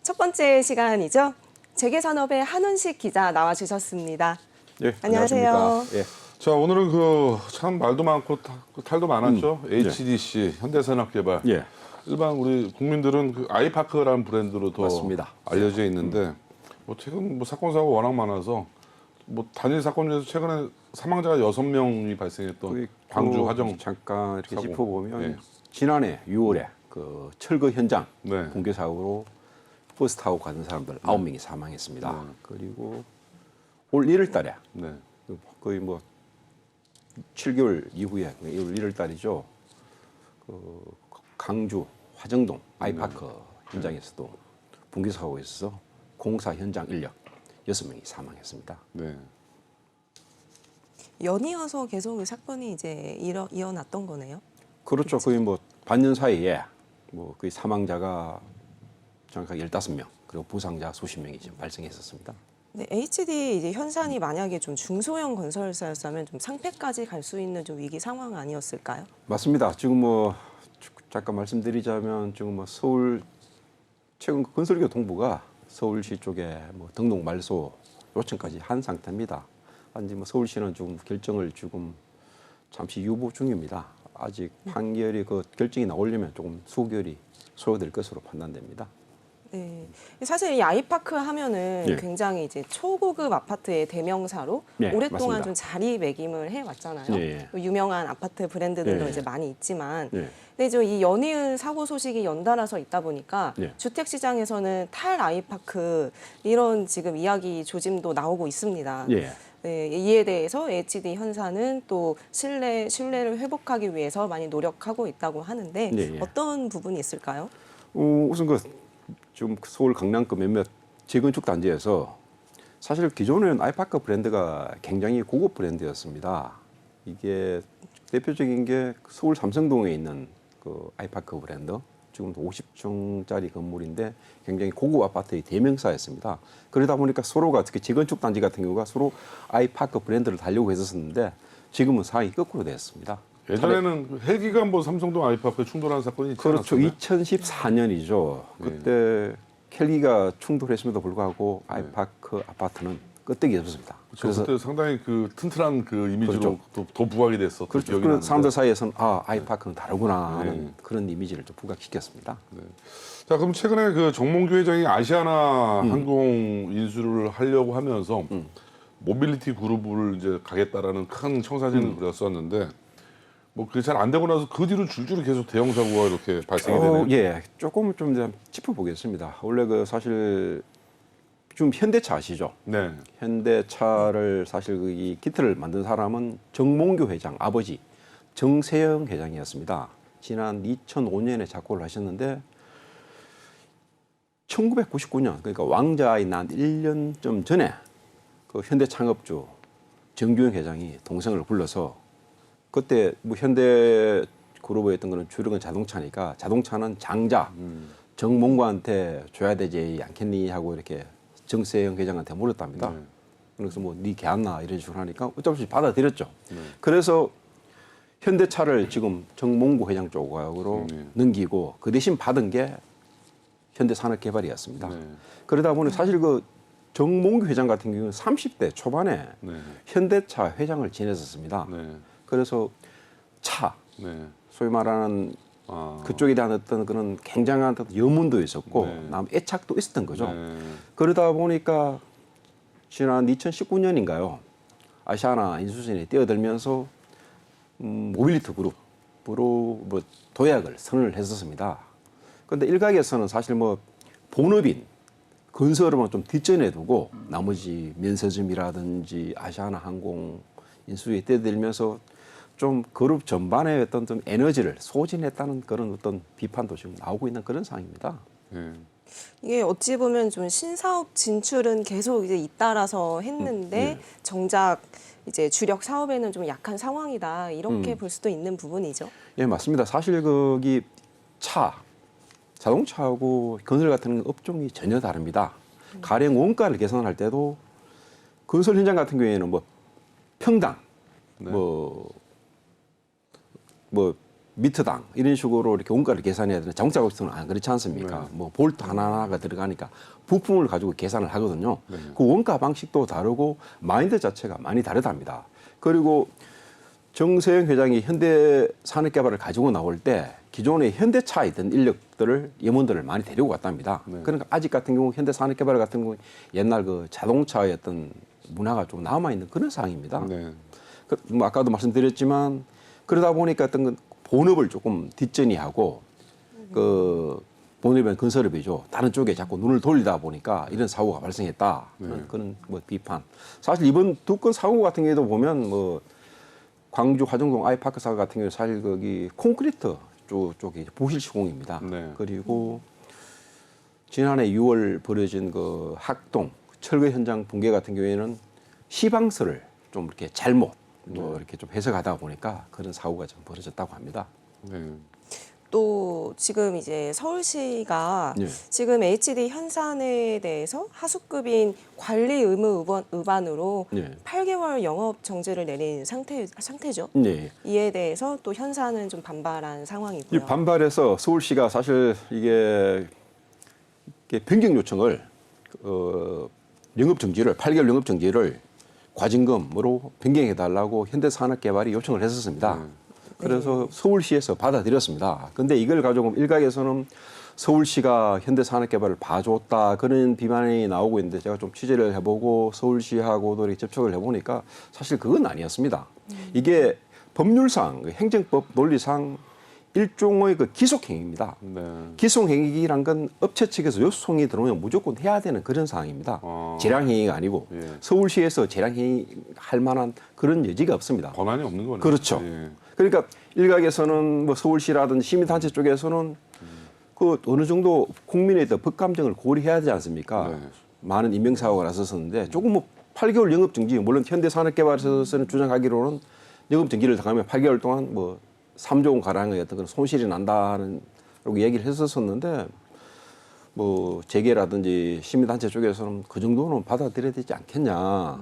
첫 번째 시간이죠. 재계산업의 한훈식 기자 나와주셨습니다. 예, 안녕하세요. 안녕하십니까. 예. 자, 오늘은 참 말도 많고 탈도 많았죠. HDC, 현대산업개발. 예. 일반 우리 국민들은 그 아이파크라는 브랜드로 더 맞습니다. 알려져 있는데 뭐 최근 사건 사고가 워낙 많아서 단일 사건 중에서 최근에 사망자가 6명이 발생했던 광주 화정 잠깐 이렇게 사고. 짚어보면 예. 지난해 6월에 그 철거 현장 네. 붕괴 사고로 버스 타고 가는 사람들 9명이 사망했습니다. 네. 그리고 올 1월달에 네. 거의 7개월 이후에 1월 1월달이죠. 그 강주 화정동 아이파크 현장에서도 붕괴 사고가 있어서 공사 현장 인력 6명이 사망했습니다. 네. 연이어서 계속 이 사건이 이제 이어났던 거네요. 그렇죠. 거의 반년 사이에 거의 사망자가 정확하게 15명 그리고 부상자 수십 명이 지금 발생했었습니다. 네, HD 이제 현산이 만약에 좀 중소형 건설사였다면 좀 상폐까지 갈 수 있는 좀 위기 상황 아니었을까요? 맞습니다. 지금 잠깐 말씀드리자면 지금 서울 최근 건설교통부가 서울시 쪽에 등록 말소 요청까지 한 상태입니다. 한지 서울시는 지금 결정을 지금 잠시 유보 중입니다. 아직 판결이 결정이 나오려면 조금 수개월이 소요될 것으로 판단됩니다. 네, 사실 이 아이파크 하면은 예. 굉장히 이제 초고급 아파트의 대명사로 예, 오랫동안 맞습니다. 좀 자리매김을 해왔잖아요. 예. 또 유명한 아파트 브랜드들도 예. 이제 많이 있지만, 예. 근데 이 연이은 사고 소식이 연달아서 있다 보니까 예. 주택 시장에서는 탈 아이파크 이런 지금 이야기 조짐도 나오고 있습니다. 예. 네, 이에 대해서 HD 현사는 또 신뢰를 회복하기 위해서 많이 노력하고 있다고 하는데 예. 어떤 부분이 있을까요? 우선 지금 서울 강남구 몇몇 재건축 단지에서 사실 기존에는 아이파크 브랜드가 굉장히 고급 브랜드였습니다. 이게 대표적인 게 서울 삼성동에 있는 그 아이파크 브랜드, 지금도 50층짜리 건물인데 굉장히 고급 아파트의 대명사였습니다. 그러다 보니까 서로가 특히 재건축 단지 같은 경우가 서로 아이파크 브랜드를 달려고 했었는데 지금은 상황이 거꾸로 됐습니다. 예전에는 헬기가 삼성동 아이파크에 충돌한 사건이 있지 그렇죠. 않았었나요? 2014년이죠. 그때 헬기가 충돌했음에도 불구하고 아이파크 아파트는 끄떡이 없었습니다. 그래서 그때 상당히 튼튼한 이미지로 그렇죠. 더 부각이 됐었던 그렇죠. 기억이 그런 나는데. 사람들 사이에서는 아이파크는 다르구나 하는 네. 그런 이미지를 좀 부각시켰습니다. 자, 그럼 최근에 정몽규 회장이 아시아나 항공 인수를 하려고 하면서 모빌리티 그룹을 이제 가겠다라는 큰 청사진을 그렸었는데 그게 잘 안 되고 나서 그 뒤로 줄줄이 계속 대형 사고가 이렇게 발생이 되네요. 예, 조금 좀 이제 짚어보겠습니다. 원래 사실 지금 현대차 아시죠? 네. 현대차를 사실 이 기틀을 만든 사람은 정몽규 회장 아버지 정세영 회장이었습니다. 지난 2005년에 작고를 하셨는데 1999년 그러니까 왕자의 난 1년 좀 전에 그 현대 창업주 정규영 회장이 동생을 불러서 그때 현대 그룹에 있던 거는 주력은 자동차니까 자동차는 장자 정몽구한테 줘야 되지 않겠니 하고 이렇게 정세영 회장한테 물었답니다. 네. 그래서 네 개안나 이런 식으로 하니까 어쩔 수 없이 받아들였죠. 그래서 현대차를 지금 정몽구 회장 쪽으로 넘기고 그 대신 받은 게 현대산업개발이었습니다. 네. 그러다 보니 사실 정몽규 회장 같은 경우는 30대 초반에 네. 현대차 회장을 지냈었습니다. 네. 그래서 차, 네. 소위 말하는 그쪽에 대한 어떤 그런 굉장한 어떤 염원도 있었고 네. 애착도 있었던 거죠. 네. 그러다 보니까 지난 2019년인가요? 아시아나 인수진에 뛰어들면서 모빌리티 그룹으로 도약을 선언을 했었습니다. 그런데 일각에서는 사실 본업인 건설업은 좀 뒷전에 두고 나머지 면세점이라든지 아시아나 항공 인수에 뛰어들면서 좀 그룹 전반의 어떤 좀 에너지를 소진했다는 그런 어떤 비판도 지금 나오고 있는 그런 상황입니다. 네. 이게 어찌 보면 좀 신사업 진출은 계속 이제 잇따라서 했는데 정작 이제 주력 사업에는 좀 약한 상황이다 이렇게 볼 수도 있는 부분이죠. 예, 맞습니다. 사실 거기 자동차하고 건설 같은 업종이 전혀 다릅니다. 가령 원가를 계산할 때도 건설 현장 같은 경우에는 평당 네. 미터당 이런 식으로 이렇게 원가를 계산해야 되는 자동차 업체는 안 그렇지 않습니까? 뭐 볼트 하나하나가 들어가니까 부품을 가지고 계산을 하거든요. 그 원가 방식도 다르고 마인드 자체가 많이 다르답니다. 그리고 정세영 회장이 현대 산업개발을 가지고 나올 때 기존의 현대차에 있던 인력들을 임원들을 많이 데리고 갔답니다. 그러니까 아직 같은 경우 현대 산업개발 같은 경우 옛날 그 자동차의 어떤 문화가 좀 남아 있는 그런 상황입니다. 네. 뭐 아까도 말씀드렸지만 그러다 보니까 어떤 건 본업을 조금 뒷전이 하고 그 본업은 건설업이죠. 다른 쪽에 자꾸 눈을 돌리다 보니까 이런 사고가 발생했다. 그런 뭐 비판. 사실 이번 두 건 사고 같은 경우에도 보면 뭐 광주 화정동 아이파크 사고 같은 경우 사실 거기 콘크리트 쪽이 부실 시공입니다. 네. 그리고 지난해 6월 벌어진 그 학동 철거 현장 붕괴 같은 경우에는 시방서를 좀 이렇게 잘못 뭐 이렇게 좀 해석하다 보니까 그런 사고가 좀 벌어졌다고 합니다. 네. 또 지금 이제 서울시가 예. 지금 HD 현산에 대해서 하수급인 관리 의무 위반으로 예. 8개월 영업 정지를 내린 상태죠. 네. 이에 대해서 또 현산은 좀 반발한 이 상황이고요. 반발해서 서울시가 사실 이게 변경 요청을 영업 정지를 8개월 영업 정지를 과징금으로 변경해달라고 현대산업개발이 요청을 했었습니다. 그래서 서울시에서 받아들였습니다. 근데 이걸 가지고 일각에서는 서울시가 현대산업개발을 봐줬다 그런 비판이 나오고 있는데 제가 좀 취재를 해보고 서울시하고도 이렇게 접촉을 해보니까 사실 그건 아니었습니다. 이게 법률상 행정법 논리상 일종의 그 기속행위입니다. 네. 기속행위란 건 업체 측에서 요소송이 들어오면 무조건 해야 되는 그런 상황입니다. 재량행위가 아니고 예. 서울시에서 재량행위 할 만한 그런 여지가 없습니다. 권한이 없는 거네요. 그렇죠. 예. 그러니까 일각에서는 뭐 서울시라든지 시민단체 쪽에서는 그 어느 정도 국민의 법 감정을 고려해야 되지 않습니까? 네. 많은 인명사고가 났었는데 조금 뭐 8개월 영업정지, 물론 현대산업개발에서는 주장하기로는 영업정지를 당하면 8개월 동안 뭐 3조 원 가량의 어떤 그런 손실이 난다는 라고 얘기를 했었었는데 뭐 재계라든지 시민단체 쪽에서는 그 정도는 받아들여야 되지 않겠냐.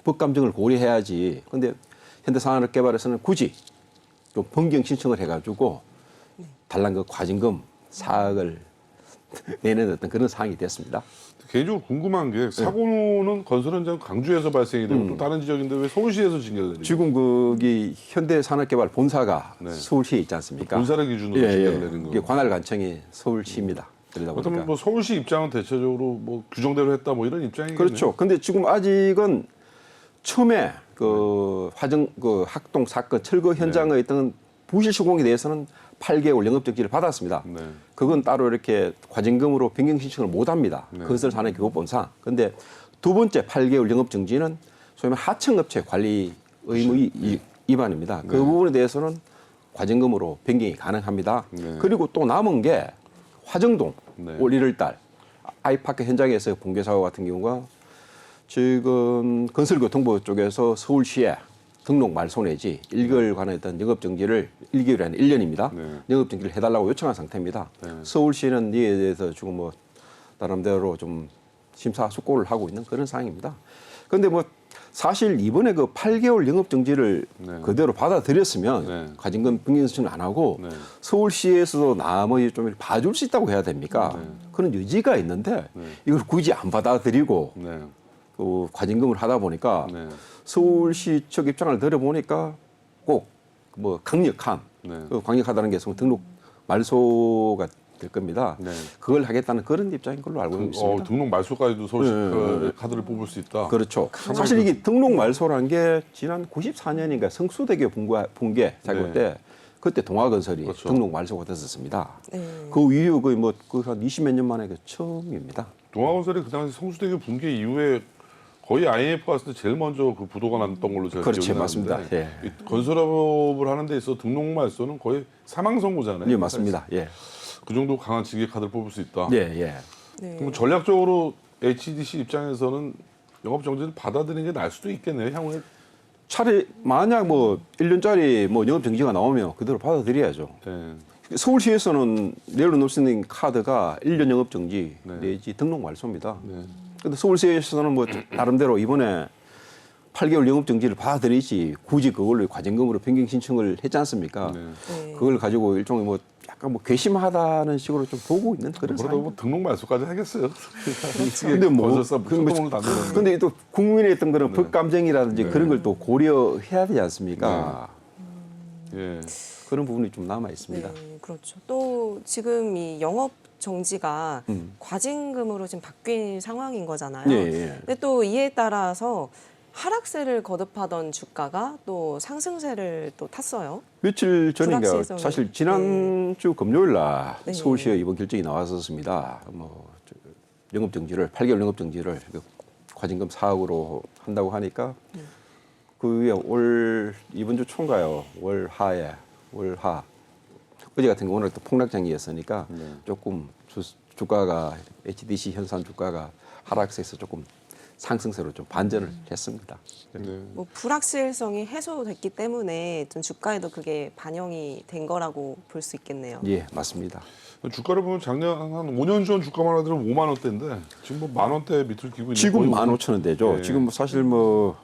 법 감정을 고려해야지. 근데 현대산업개발에서는 굳이 좀 변경 신청을 해가지고 달랑 그 과징금 4억을 내는 어떤 그런 상황이 됐습니다. 개인적으로 궁금한 게 사고는 건설 현장 강주에서 발생이 되고 또 다른 지역인데 왜 서울시에서 징계를 내리죠? 지금 거기 현대산업개발 본사가 네. 서울시에 있지 않습니까? 본사를 기준으로 징계를 내린 이게 거. 관할관청이 서울시입니다. 그러다 보니까. 그렇다면 뭐 서울시 입장은 대체적으로 뭐 규정대로 했다 뭐 이런 입장이겠네요. 그렇죠. 근데 지금 아직은 처음에 그 화정 그 학동 사건 철거 현장에 있던 부실 시공에 대해서는 8개월 영업정지를 받았습니다. 네. 그건 따로 이렇게 과징금으로 변경 신청을 못 합니다. 건설산업교육본상. 근데 두 번째 8개월 영업정지는 소위 말해 하청업체 관리 의무 위반입니다. 그 부분에 대해서는 과징금으로 변경이 가능합니다. 네. 그리고 또 남은 게 화정동 네. 올 1월 달 아이파크 현장에서 붕괴 사고 같은 경우가 지금 건설교통부 쪽에서 서울시에 등록 말소 내지 1개월 관했던 영업정지를 1개월이 아니라 1년입니다. 네. 영업정지를 해달라고 요청한 상태입니다. 네. 서울시는 이에 대해서 지금 뭐 나름대로 좀 심사숙고를 하고 있는 그런 상황입니다. 그런데 뭐 사실 이번에 그 8개월 영업정지를 네. 그대로 받아들였으면 네. 과징금 변경 신청을 안 하고 네. 서울시에서도 나머지 좀 이렇게 봐줄 수 있다고 해야 됩니까? 네. 그런 여지가 있는데 이걸 굳이 안 받아들이고 네. 그 과징금을 하다 보니까 네. 서울시 측 입장을 들어보니까 꼭 뭐 강력한 네. 그 강력하다는 게 등록 말소가 될 겁니다. 네. 그걸 하겠다는 그런 입장인 걸로 알고 있습니다. 등록 말소까지도 서울시 네. 카드를 뽑을 수 있다. 그렇죠. 사실 이게 등록 말소라는 게 지난 94년인가 성수대교 붕괴 사고 네. 때 그때 동아건설이 그렇죠. 등록 말소가 됐었습니다. 네. 그 이후 거의 뭐한 20몇 년 만에 그 처음입니다. 동아건설이 그 당시 성수대교 붕괴 이후에 거의 IMF 왔을 때 제일 먼저 그 부도가 났던 걸로 제가 그렇죠. 기억이 맞습니다. 나는데 예. 이 건설업을 하는 데 있어 등록 말소는 거의 사망 선고잖아요. 예, 맞습니다. 예. 그 정도 강한 징계 카드를 뽑을 수 있다. 예, 예. 네. 그럼 전략적으로 HDC 입장에서는 영업 정지를 받아들이는 게 나을 수도 있겠네요. 향후에. 차라리 만약 뭐 1년짜리 뭐 영업 정지가 나오면 그대로 받아들여야죠. 네. 서울시에서는 내려놓을 수 있는 카드가 1년 영업 정지 네. 내지 등록 말소입니다. 네. 근데 서울시에서는 뭐 나름대로 이번에 8개월 영업 정지를 받아들이지 굳이 그걸로 과징금으로 변경 신청을 했지 않습니까? 네. 네. 그걸 가지고 일종의 뭐 약간 뭐 괘씸하다는 식으로 좀 보고 있는 그런 그러다가 상황. 뭐 등록 말소까지 하겠어요. 근데 뭐 건설사 소송으로 다루는. 근데 또 국민의 어떤 그런 법감정이라든지 네. 그런 걸 또 고려해야 되지 않습니까? 예. 그런 부분이 좀 남아 있습니다. 네, 그렇죠. 또 지금 이 영업 정지가 과징금으로 지금 바뀐 상황인 거잖아요. 예, 예. 근데 또 이에 따라서 하락세를 거듭하던 주가가 또 상승세를 또 탔어요. 며칠 전인가 불확실성이. 사실 지난주 금요일 날 네. 서울시의 이번 결정이 나왔었습니다. 뭐 영업 정지를 8개월 영업 정지를 과징금 4억으로 한다고 하니까 그 위에 올 이번 주 초인가요? 월하 어제 같은 경우 오늘 또 폭락장이었으니까 조금 주가가 HDC 현산 주가가 하락세에서 조금 상승세로 좀 반전을 했습니다. 네. 뭐 불확실성이 해소됐기 때문에 좀 주가에도 그게 반영이 된 거라고 볼 수 있겠네요. 예, 맞습니다. 주가를 보면 작년 한 5년 전 주가만 하더라도 5만 원대인데 지금 뭐 만 원대 밑을 기고 있는. 지금 거의 15,000원대죠. 예. 지금 뭐 사실 뭐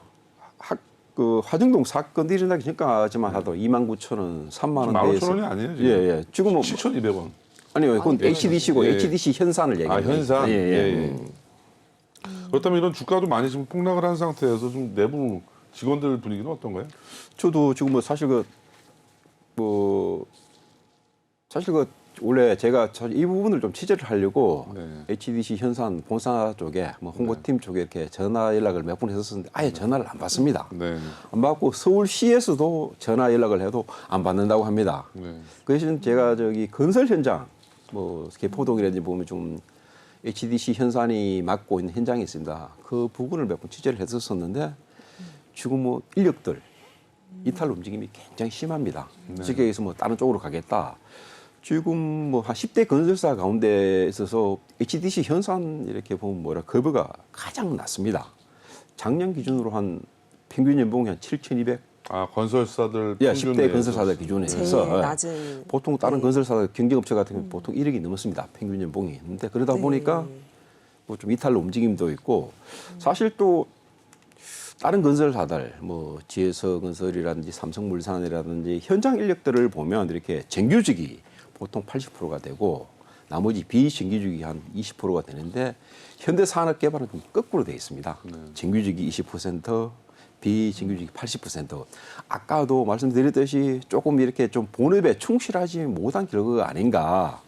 그 화정동 사건 일어나기 전까지만 하도 29,000원, 3만 지금 원대에서 15,000원이 아니에요, 지금? 예, 예. 지금 뭐 7,200원. 아니요, 그건 HDC고 예. HDC 현산을 얘기합니다. 현산. 예, 예. 예. 그렇다면 이런 주가도 많이 지금 폭락을 한 상태에서 좀 내부 직원들 분위기는 어떤가요? 저도 지금 뭐 사실 사실 원래 제가 이 부분을 좀 취재를 하려고 네. HDC 현산 본사 쪽에 뭐 홍보팀 쪽에 이렇게 전화 연락을 몇 번 했었는데 아예 전화를 안 받습니다. 네. 안 받고 서울시에서도 전화 연락을 해도 안 받는다고 합니다. 네. 그 대신 제가 저기 건설 현장 뭐 개포동이라든지 보면 좀 HDC 현산이 맡고 있는 현장이 있습니다. 그 부분을 몇 번 취재를 했었었는데 지금 뭐 인력들 이탈 움직임이 굉장히 심합니다. 지역에서 뭐 다른 쪽으로 가겠다. 지금 뭐 한 10대 건설사 가운데 있어서 HDC 현산 이렇게 보면 뭐라 급여가 가장 낮습니다. 작년 기준으로 한 평균 연봉이 한 7,200. 아 건설사들 예, 평균 10대 내에서. 건설사들 기준에 제일 해서 낮은 보통 다른 네. 건설사 경쟁업체 같은 경우 보통 1억이 넘었습니다. 평균 연봉이. 근데 그러다 네. 보니까 뭐 좀 이탈 움직임도 있고 사실 또 다른 건설사들 뭐 지혜서 건설이라든지 삼성물산이라든지 현장 인력들을 보면 이렇게 정규직이 보통 80%가 되고 나머지 비정규직이 한 20%가 되는데 현대산업개발은 좀 거꾸로 되어 있습니다. 정규직이 20%, 비정규직이 80%. 아까도 말씀드렸듯이 조금 이렇게 좀 본업에 충실하지 못한 결과가 아닌가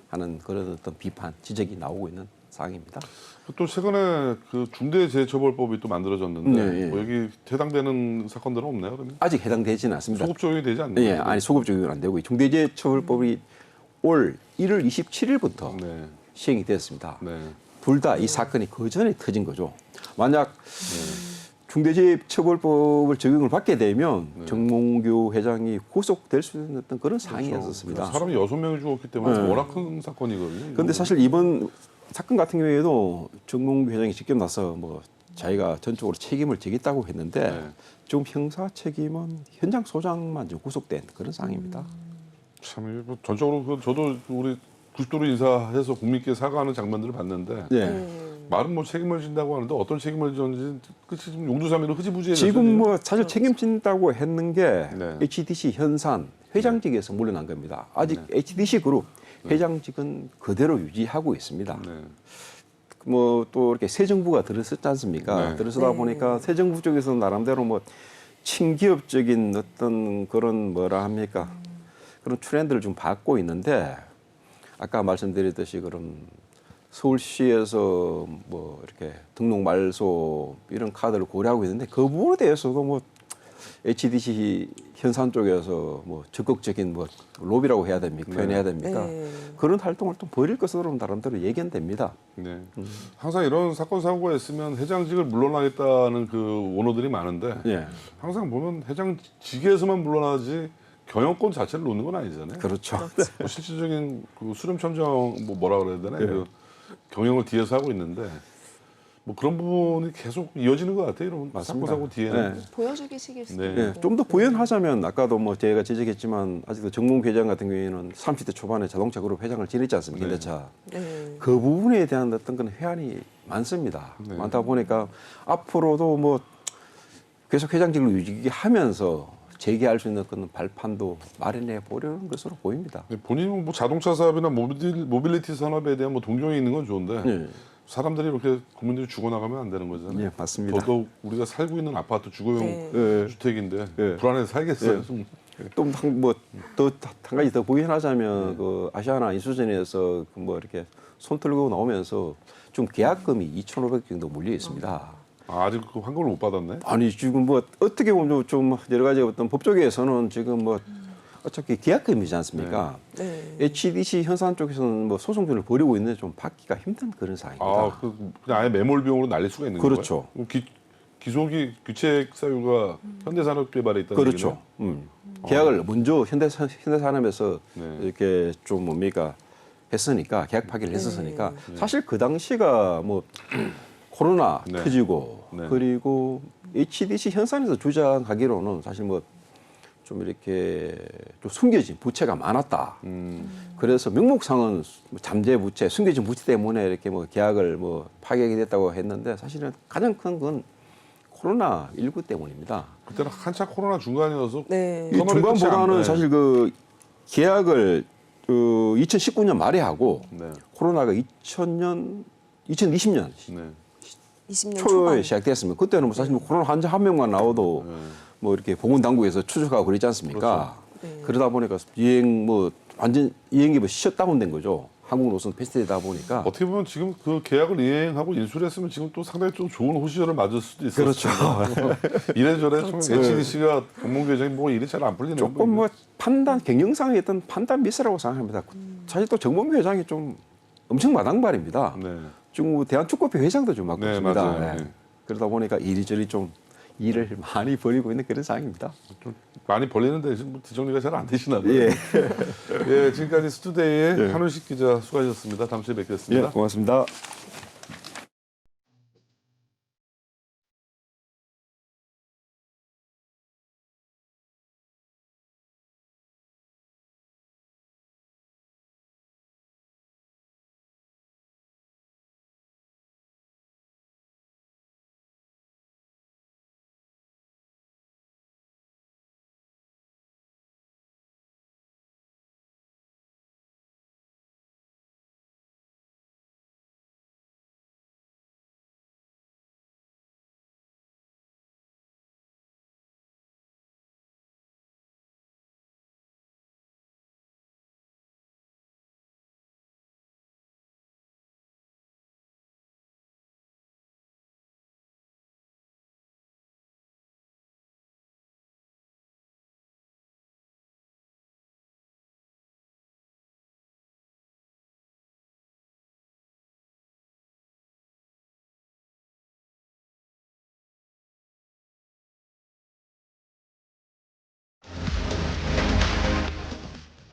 하는 그런 어떤 비판, 지적이 나오고 있는 상황입니다. 또 최근에 그 중대재해처벌법이 또 만들어졌는데 네, 예. 뭐 여기 해당되는 사건들은 없나요? 그러면 아직 해당되지는 않습니다. 소급 적용이 되지 않나요? 예, 아니 소급 적용은 안 되고 중대재해처벌법이 올 1월 27일부터 네. 시행이 되었습니다. 네. 둘 다 이 사건이 그 전에 터진 거죠. 만약 중대재해처벌법을 적용을 받게 되면 정몽규 회장이 구속될 수 있는 어떤 그런 상황이었습니다. 사람이 6명이 죽었기 때문에 네. 워낙 큰 사건이거든요. 그런데 사실 이번 사건 같은 경우에도 정몽규 회장이 직접 나서 뭐 자기가 전적으로 책임을 지겠다고 했는데 네. 지금 형사 책임은 현장 소장만 좀 구속된 그런 상황입니다. 참 이게 뭐 전적으로 저도 우리 90도로 인사해서 국민께 사과하는 장면들을 봤는데 예. 말은 뭐 책임을 진다고 하는데 어떤 책임을 졌는지 끝이 지금 용두사미로 흐지부지해졌어요. 지금 뭐 사실 책임진다고 했는 게 네. HDC 현산 회장직에서 물러난 겁니다. 아직 HDC 그룹 회장직은 그대로 유지하고 있습니다. 네. 뭐 또 이렇게 새 정부가 들어섰지 않습니까? 네. 들어서다 보니까 새 정부 쪽에서 나름대로 뭐 친기업적인 어떤 그런 뭐라 합니까? 그런 트렌드를 좀 받고 있는데 아까 말씀드렸듯이 그런 서울시에서 뭐 이렇게 등록 말소 이런 카드를 고려하고 있는데 그 부분에 대해서도 뭐 HDC 현산 쪽에서 뭐 적극적인 뭐 로비라고 해야 됩니까? 표현해야 됩니까? 네. 그런 활동을 또 벌일 것으로 나름대로 예견됩니다. 네. 항상 이런 사건 사고가 있으면 회장직을 물러나겠다는 그 원호들이 많은데 예, 항상 보면 회장직에서만 물러나지 경영권 자체를 놓는 건 아니잖아요. 그렇죠. 뭐 실질적인 그 수렴청정 뭐 뭐라 그래야 되나 그 경영을 뒤에서 하고 있는데 뭐 그런 부분이 계속 이어지는 것 같아요. 이런 사건 맞습니다. 사고 뒤에는. 네. 보여주기식일 수도 네. 있고. 예, 좀 더 부연하자면 아까도 뭐 제가 지적했지만 아직도 정몽 회장 같은 경우에는 30대 초반에 자동차 그룹 회장을 지냈지 않습니까? 네. 현대차. 네. 그 부분에 대한 어떤 그런 회한이 많습니다. 네. 많다 보니까 앞으로도 뭐 계속 회장직을 유지하면서 재개할 수 있는 그런 발판도 마련해 보려는 것으로 보입니다. 본인은 뭐 자동차 사업이나 모빌리티 산업에 대한 뭐 동경이 있는 건 좋은데 네. 사람들이 이렇게 국민들이 죽어나가면 안 되는 거잖아요. 네, 맞습니다. 더더욱 우리가 살고 있는 아파트 주거용 네. 주택인데 네. 불안해서 살겠어요. 좀. 또뭐또한 가지 더 부연하자면 그 아시아나 인수전에서 뭐 이렇게 손 들고 나오면서 좀 계약금이 2,500 정도 몰려 있습니다. 아직 그 환급을 못 받았네. 아니 지금 뭐 어떻게 보면 좀 여러 가지 어떤 법조계에서는 지금 뭐 어차피 계약금이지 않습니까? 네. HDC 현산 쪽에서는 뭐 소송전을 벌이고 있는데 좀 받기가 힘든 그런 상황입니다. 그냥 아예 매몰 비용으로 날릴 수가 있는 그렇죠. 거예요. 기속이 규책 사유가 현대산업개발에 있다는 그렇죠. 얘기네요. 계약을 먼저 현대산업에서 네. 이렇게 좀 뭡니까 했으니까 계약 파기를 했었으니까 사실 그 당시가 뭐 코로나 네. 터지고 네. 그리고 HDC 현산에서 주장하기로는 사실 뭐 좀 이렇게 좀 숨겨진 부채가 많았다. 그래서 명목상은 뭐 잠재 부채, 숨겨진 부채 때문에 이렇게 뭐 계약을 뭐 파기하게 됐다고 했는데 사실은 가장 큰 건 코로나 19 때문입니다. 그때는 한참 코로나 중간이어서 네. 이 중간보다는 사실 그 계약을 2019년 말에 하고 네. 코로나가 2020년 네. 20년 초에 초반. 시작됐습니다. 그때는 뭐 사실 뭐 코로나 환자 한 명만 나와도 뭐 이렇게 보건당국에서 추적하고 그러지 않습니까? 그렇죠. 네. 그러다 보니까 여행 뭐 완전 여행기 뭐 셧다운된 거죠. 한국 노선 패스트되다 보니까. 어떻게 보면 지금 그 계약을 이행하고 인수를 했으면 지금 또 상당히 좀 좋은 호시절을 맞을 수도 있었어요. 그렇죠. 이래저래 좀 HDC가 공몽 회장이 뭐 일이 잘 안 풀리는 조금 뭐 판단 경영상에 있던 판단 미스라고 생각합니다. 사실 또 정범규 회장이 좀 엄청 마당발입니다. 네. 지금 대한축구협회 회장도 좀 맡고 네, 있습니다. 맞아요. 네. 네. 그러다 보니까 이리저리 좀 일을 많이 벌이고 있는 그런 상황입니다. 좀 많이 벌리는데 지금 뭐 뒷정리가 잘 안 되시나 봐요. 예. 예, 지금까지 스투데이의 예. 한훈식 기자 수고하셨습니다. 다음 주에 뵙겠습니다. 예, 고맙습니다.